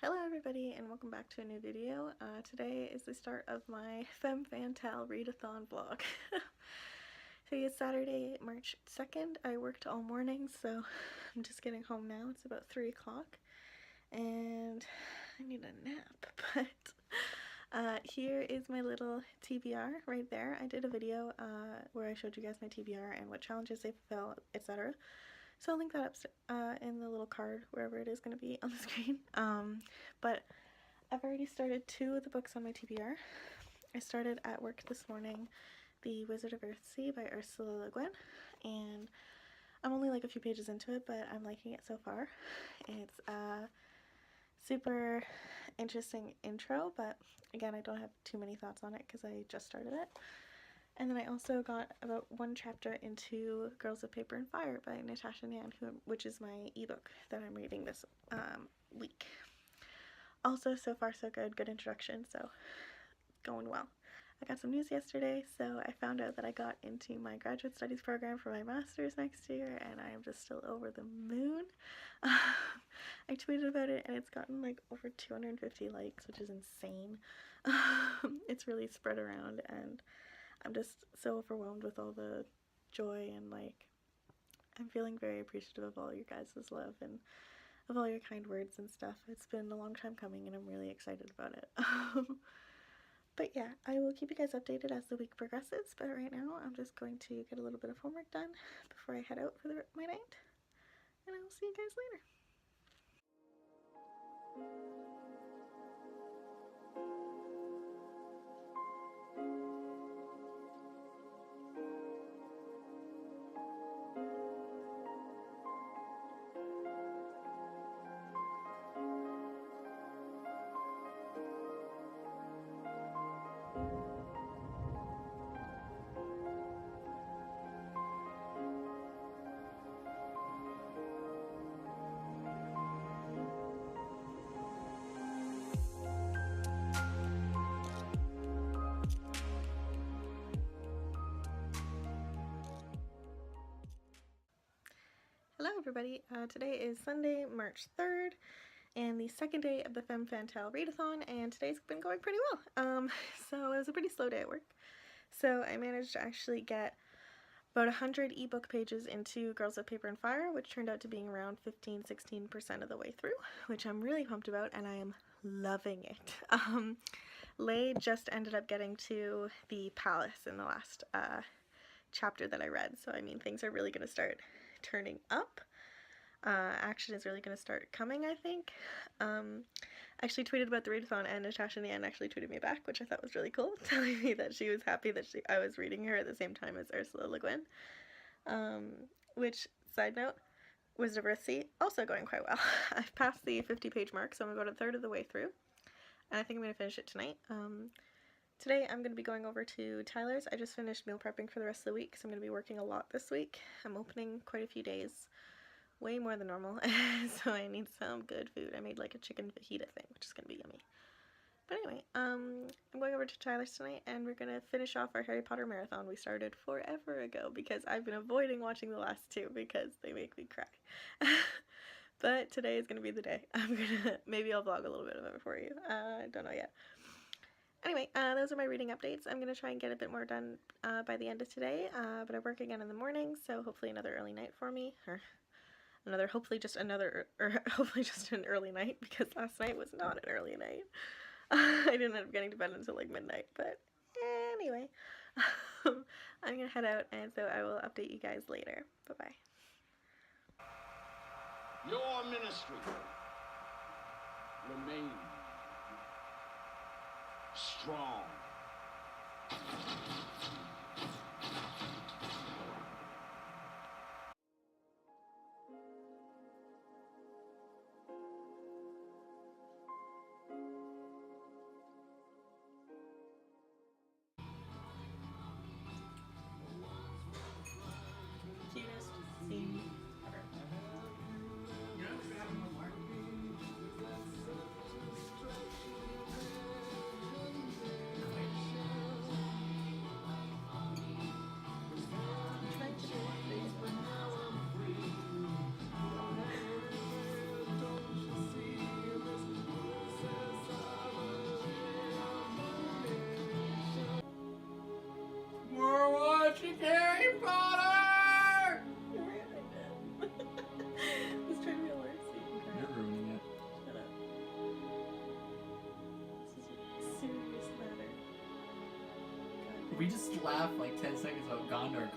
Hello everybody and welcome back to a new video. Today is the start of my femmefantale readathon vlog. Today is Saturday, March 2nd. I worked all morning, so I'm just getting home now. It's about 3 o'clock and I need a nap, but here is my little TBR right there. I did a video where I showed you guys my TBR and what challenges they fulfill, etc. So I'll link that up in the little card, wherever it is going to be on the screen. But I've already started 2 of the books on my TBR. I started at work this morning The Wizard of Earthsea by Ursula Le Guin, and I'm only like a few pages into it, but I'm liking it so far. It's a super interesting intro, but again, I don't have too many thoughts on it because I just started it. And then I also got about 1 chapter into Girls of Paper and Fire by Natasha Nan, which is my ebook that I'm reading this week. Also, so far so good, good introduction, so going well. I got some news yesterday, so I found out that I got into my graduate studies program for my master's next year, and I am just still over the moon. I tweeted about it, and it's gotten like over 250 likes, which is insane. It's really spread around, and I'm just so overwhelmed with all the joy, and like I'm feeling very appreciative of all your guys' love and of all your kind words and stuff. It's been a long time coming and I'm really excited about it. But yeah, I will keep you guys updated as the week progresses, but right now I'm just going to get a little bit of homework done before I head out for my night, and I will see you guys later. Hello everybody, today is Sunday, March 3rd, and the second day of the femmefantale readathon, and today's been going pretty well. So it was a pretty slow day at work. So I managed to actually get about 100 ebook pages into Girls of Paper and Fire, which turned out to being around 15-16% of the way through, which I'm really pumped about, and I am loving it. Lay just ended up getting to the palace in the last chapter that I read, so I mean things are really going to start turning up. Action is really going to start coming, I think. I actually tweeted about the readathon, and Natasha Nan actually tweeted me back, which I thought was really cool, telling me that she was happy that I was reading her at the same time as Ursula Le Guin. Which, side note, Wizard of Earthsea, also going quite well. I've passed the 50-page mark, so I'm about a third of the way through, and I think I'm going to finish it tonight. Today I'm going to be going over to Tyler's. I just finished meal prepping for the rest of the week, so I'm going to be working a lot this week. I'm opening quite a few days, way more than normal, so I need some good food. I made like a chicken fajita thing, which is going to be yummy. But anyway, I'm going over to Tyler's tonight, and we're going to finish off our Harry Potter marathon we started forever ago, because I've been avoiding watching the last 2 because they make me cry. But today is going to be the day. Maybe I'll vlog a little bit of it for you. I don't know yet. Anyway, those are my reading updates. I'm going to try and get a bit more done by the end of today, but I work again in the morning, so hopefully another early night for me, or hopefully just an early night, because last night was not an early night. I didn't end up getting to bed until like midnight, but anyway, I'm going to head out, and so I will update you guys later. Bye-bye. Your ministry remains strong. Cutest scene ever. We just laugh like 10 seconds about Gondor.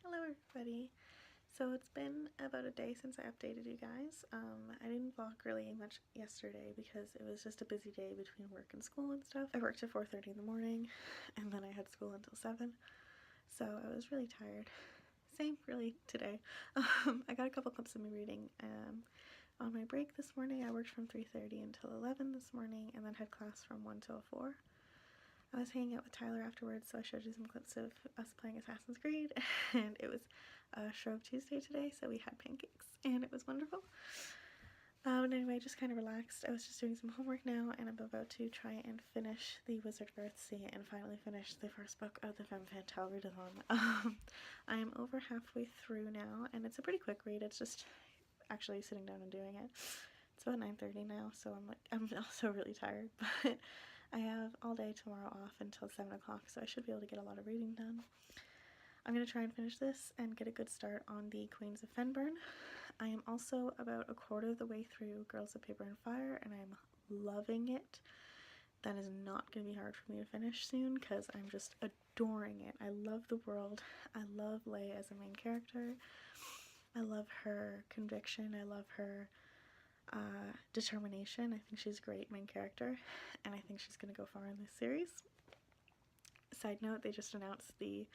Hello everybody. So it's been about a day since I updated you guys. I didn't vlog really much yesterday because it was just a busy day between work and school and stuff. I worked at 4:30 in the morning and then I had school until 7, so I was really tired. Same really today. I got a couple clips of me reading on my break this morning. I worked from 3:30 until 11 this morning and then had class from 1 till 4. I was hanging out with Tyler afterwards, so I showed you some clips of us playing Assassin's Creed, and it was Shrove Tuesday today, so we had pancakes, and it was wonderful. And anyway, just kind of relaxed. I was just doing some homework now, and I'm about to try and finish the Wizard of Earthsea and finally finish the first book of the femmefantale readathon. I am over halfway through now, and it's a pretty quick read. It's just actually sitting down and doing it. It's about 9:30 now, so I'm also really tired, but I have all day tomorrow off until 7 o'clock, so I should be able to get a lot of reading done. I'm going to try and finish this and get a good start on the Queens of Fennburn. I am also about a quarter of the way through Girls of Paper and Fire, and I'm loving it. That is not going to be hard for me to finish soon, because I'm just adoring it. I love the world. I love Leia as a main character. I love her conviction. I love her determination. I think she's a great main character, and I think she's going to go far in this series. Side note, they just announced the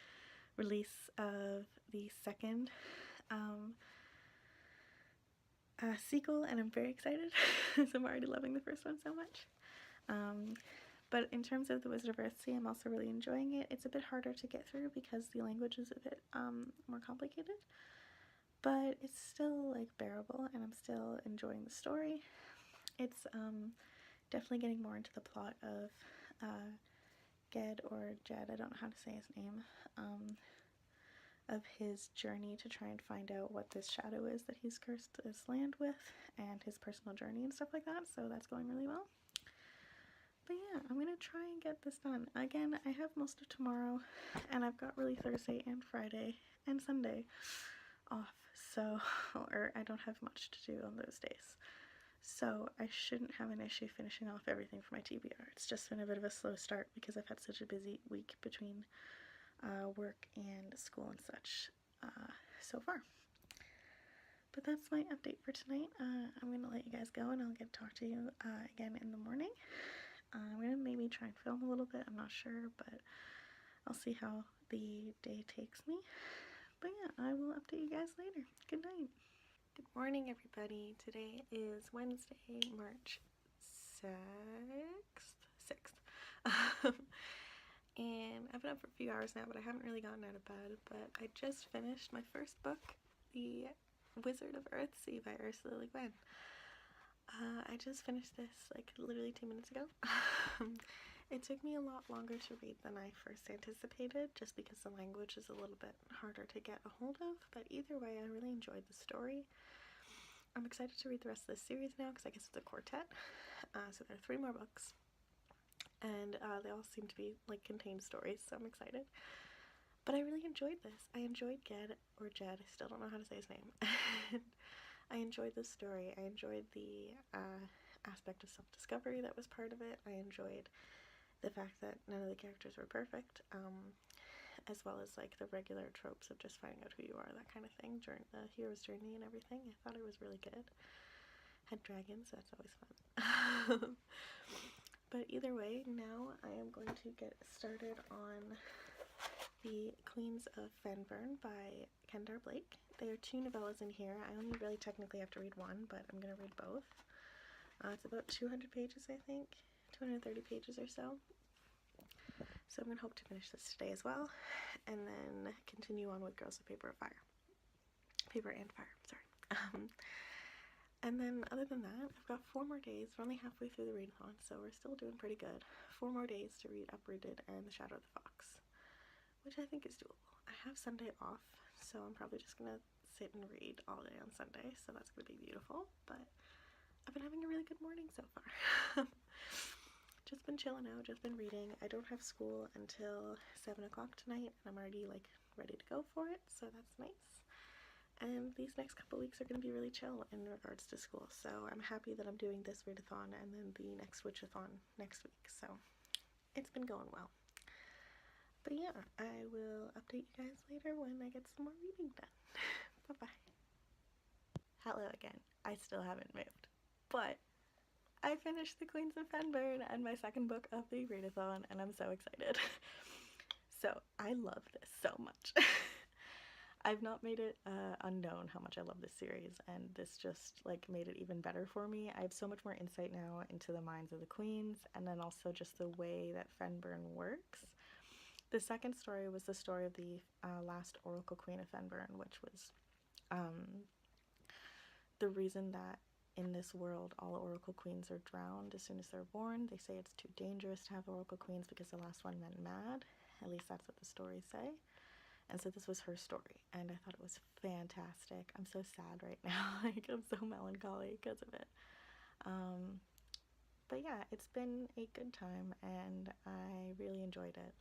release of the second sequel, and I'm very excited. So I'm already loving the first one so much. But in terms of the Wizard of Earthsea, I'm also really enjoying it. It's a bit harder to get through because the language is a bit more complicated, but it's still like bearable, and I'm still enjoying the story. It's definitely getting more into the plot of Ged, or Jed, I don't know how to say his name, of his journey to try and find out what this shadow is that he's cursed this land with, and his personal journey and stuff like that, so that's going really well. But yeah, I'm gonna try and get this done. Again, I have most of tomorrow, and I've got really Thursday and Friday and Sunday off, so, or I don't have much to do on those days. So I shouldn't have an issue finishing off everything for my TBR. It's just been a bit of a slow start because I've had such a busy week between work and school and such so far. But that's my update for tonight. I'm going to let you guys go, and I'll get to talk to you again in the morning. I'm going to maybe try and film a little bit. I'm not sure, but I'll see how the day takes me. But yeah, I will update you guys later. Good night. Good morning, everybody. Today is Wednesday, March 6th. And I've been up for a few hours now, but I haven't really gotten out of bed. But I just finished my first book, The Wizard of Earthsea by Ursula Le Guin. I just finished this like literally 2 minutes ago. It took me a lot longer to read than I first anticipated, just because the language is a little bit harder to get a hold of, but either way I really enjoyed the story. I'm excited to read the rest of this series now because I guess it's a quartet. So there are 3 more books, and they all seem to be like contained stories, so I'm excited. But I really enjoyed this. I enjoyed Jed, I still don't know how to say his name. I enjoyed the story. I enjoyed the aspect of self-discovery that was part of it. I enjoyed the fact that none of the characters were perfect, as well as like the regular tropes of just finding out who you are, that kind of thing, during the hero's journey and everything. I thought it was really good. Had dragons, so that's always fun. But either way, now I am going to get started on The Queens of Fenburn by Kendar Blake. There are 2 novellas in here. I only really technically have to read one, but I'm going to read both. It's about 200 pages, I think. 230 pages or so. So I'm going to hope to finish this today as well, and then continue on with Girls of Paper and Fire. And then other than that, I've got 4 more days. We're only halfway through the readathon, so we're still doing pretty good. 4 more days to read Uprooted and The Shadow of the Fox, which I think is doable. I have Sunday off, so I'm probably just going to sit and read all day on Sunday, so that's going to be beautiful. But I've been having a really good morning so far. Just been chilling out, just been reading. I don't have school until 7 o'clock tonight, and I'm already like ready to go for it, so that's nice. And these next couple weeks are going to be really chill in regards to school, so I'm happy that I'm doing this readathon and then the next witchathon next week, so it's been going well. But yeah, I will update you guys later when I get some more reading done. Bye-bye. Hello again. I still haven't moved, but I finished The Queens of Fenburn and my second book of the readathon, and I'm so excited. So, I love this so much. I've not made it unknown how much I love this series, and this just like made it even better for me. I have so much more insight now into the minds of the queens, and then also just the way that Fenburn works. The second story was the story of the last Oracle Queen of Fenburn, which was the reason that in this world all Oracle Queens are drowned as soon as they're born. They say it's too dangerous to have Oracle Queens because the last one went mad. At least that's what the stories say. And so this was her story, and I thought it was fantastic. I'm so sad right now. Like, I'm so melancholy because of it. But yeah, it's been a good time, and I really enjoyed it.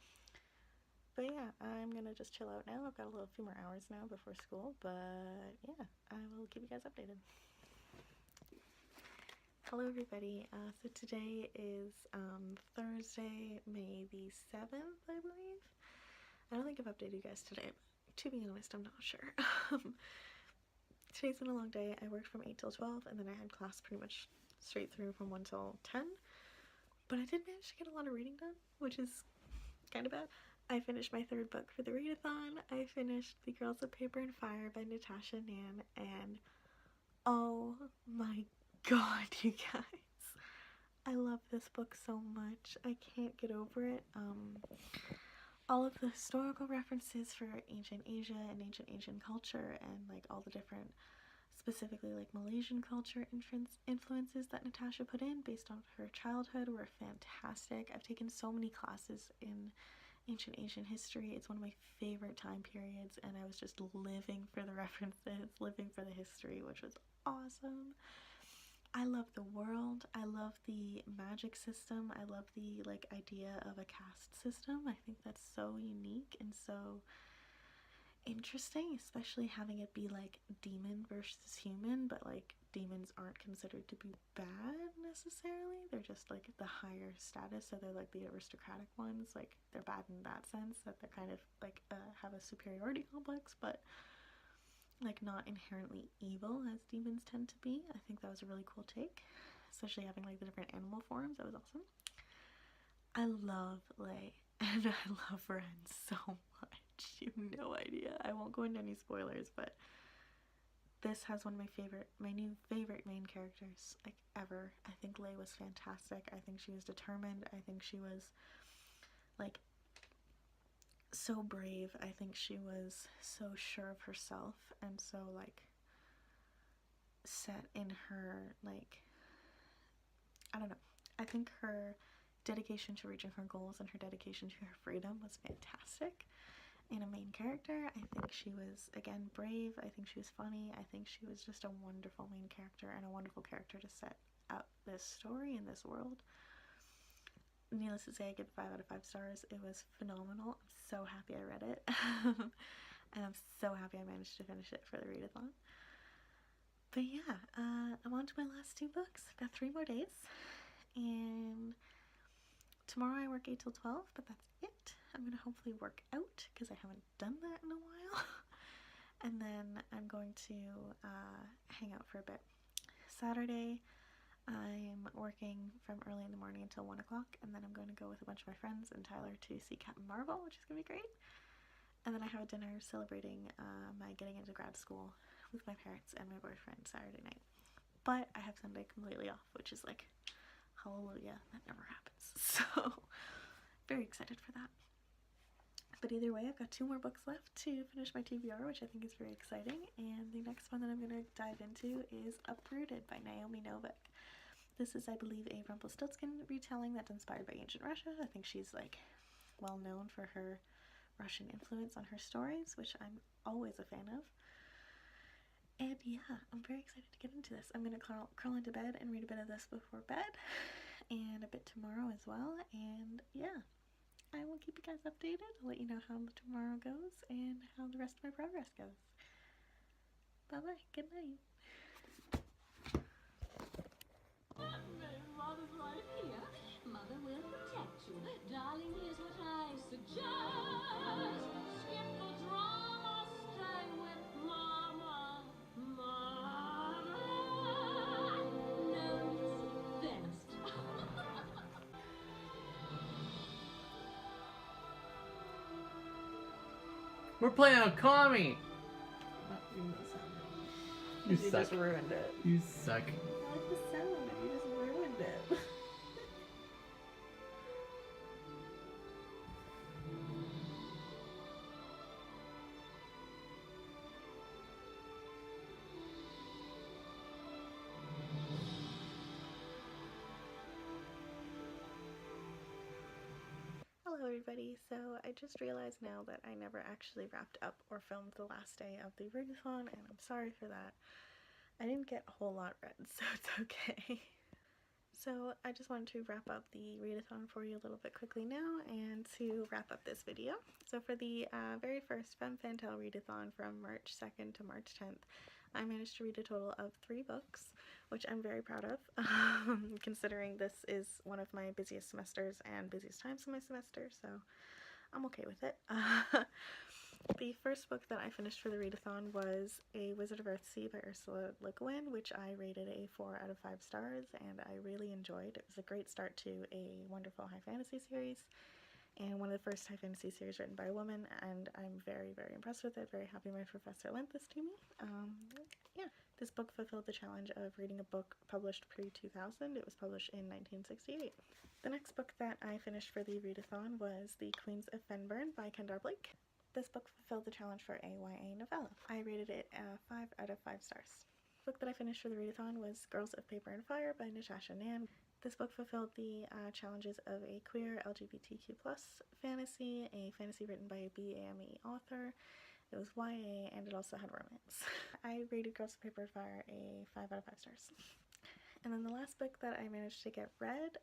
But yeah, I'm gonna just chill out now. I've got a few more hours now before school, but yeah, I will keep you guys updated. Hello everybody, so today is Thursday, May the 7th, I believe. I don't think I've updated you guys today, but to be honest, I'm not sure. Today's been a long day. I worked from 8 till 12, and then I had class pretty much straight through from 1 till 10. But I did manage to get a lot of reading done, which is kind of bad. I finished my 3rd book for the readathon. I finished The Girls of Paper and Fire by Natasha Nan, and oh my god, you guys. I love this book so much. I can't get over it. All of the historical references for ancient Asia and ancient Asian culture, and like all the different, specifically like Malaysian culture influences that Natasha put in based on her childhood were fantastic. I've taken so many classes in ancient Asian history. It's one of my favorite time periods, and I was just living for the references, living for the history, which was awesome. I love the world. I love the magic system. I love the like idea of a caste system. I think that's so unique and so interesting, especially having it be like demon versus human, but like demons aren't considered to be bad necessarily. They're just like the higher status, so they're like the aristocratic ones. Like they're bad in that sense, that they're kind of like have a superiority complex, but like not inherently evil as demons tend to be. I think that was a really cool take, especially having like the different animal forms. That was awesome. I love Lei and I love Ren so much. You have no idea. I won't go into any spoilers, but this has one of my new favorite main characters like ever. I think Lei was fantastic. I think she was determined. I think she was like so brave. I think she was so sure of herself and so like set in her like, I don't know. I think her dedication to reaching her goals and her dedication to her freedom was fantastic. in a main character. I think she was, again, brave. I think she was funny. I think she was just a wonderful main character and a wonderful character to set up this story in this world. Needless to say, I give it 5 out of 5 stars. It was phenomenal. I'm so happy I read it. And I'm so happy I managed to finish it for the readathon. But yeah, I'm on to my last 2 books. I've got 3 more days. And tomorrow I work 8 till 12, but that's it. I'm going to hopefully work out because I haven't done that in a while. And then I'm going to hang out for a bit. Saturday, I'm working from early in the morning until 1 o'clock, and then I'm going to go with a bunch of my friends and Tyler to see Captain Marvel, which is going to be great. And then I have a dinner celebrating my getting into grad school with my parents and my boyfriend Saturday night. But I have Sunday completely off, which is like, hallelujah, that never happens. So, very excited for that. But either way, I've got 2 more books left to finish my TBR, which I think is very exciting. And the next one that I'm going to dive into is Uprooted by Naomi Novik. This is, I believe, a Rumpelstiltskin retelling that's inspired by ancient Russia. I think she's like well known for her Russian influence on her stories, which I'm always a fan of. And yeah, I'm very excited to get into this. I'm going to crawl into bed and read a bit of this before bed, and a bit tomorrow as well. And yeah, I will keep you guys updated. I'll let you know how tomorrow goes and how the rest of my progress goes. Bye bye. Good night. Mother's right here. Mother will protect you. Darling, here's what I suggest. Skip the drama, stay with Mama. Mama knows best. We're playing on Kami! You You suck. just ruined it. You suck. I like the sound, and you just ruined it. Hello everybody, so I just realized now that I never actually wrapped up or filmed the last day of the readathon, and I'm sorry for that. I didn't get a whole lot read, so it's okay. So I just wanted to wrap up the readathon for you a little bit quickly now, and to wrap up this video. So for the very first femmefantale readathon from March 2nd to March 10th, I managed to read a total of 3 books, which I'm very proud of, considering this is one of my busiest semesters and busiest times of my semester, so I'm okay with it. The first book that I finished for the readathon was A Wizard of Earthsea by Ursula Le Guin, which I rated a 4 out of 5 stars, and I really enjoyed. It was a great start to a wonderful high fantasy series, and one of the first high fantasy series written by a woman, and I'm very, very impressed with it. Very happy my professor lent this to me. Yeah, this book fulfilled the challenge of reading a book published pre-2000. It was published in 1968. The next book that I finished for the readathon was The Queens of Fennburn by Kendar Blake. This book fulfilled the challenge for a YA novella. I rated it 5 out of 5 stars. The book that I finished for the readathon was Girls of Paper and Fire by Natasha Nan. This book fulfilled the challenges of a queer LGBTQ+ fantasy, a fantasy written by a BAME author. It was YA, and it also had romance. I rated Girls of Paper and Fire a 5 out of 5 stars. And then the last book that I managed to get read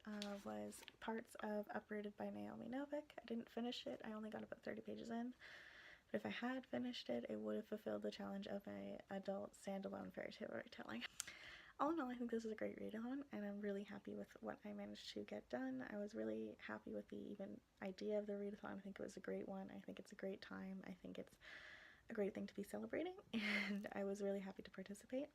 was Parts of Uprooted by Naomi Novik. I didn't finish it. I only got about 30 pages in. But if I had finished it, it would have fulfilled the challenge of an adult standalone fairy tale retelling. All in all, I think this is a great readathon, and I'm really happy with what I managed to get done. I was really happy with the even idea of the readathon. I think it was a great one. I think it's a great time. I think it's a great thing to be celebrating, and I was really happy to participate.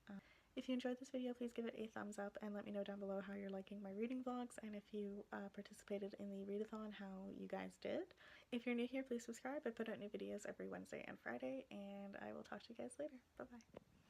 If you enjoyed this video, please give it a thumbs up and let me know down below how you're liking my reading vlogs, and if you participated in the readathon, how you guys did. If you're new here, please subscribe. I put out new videos every Wednesday and Friday, and I will talk to you guys later. Bye-bye.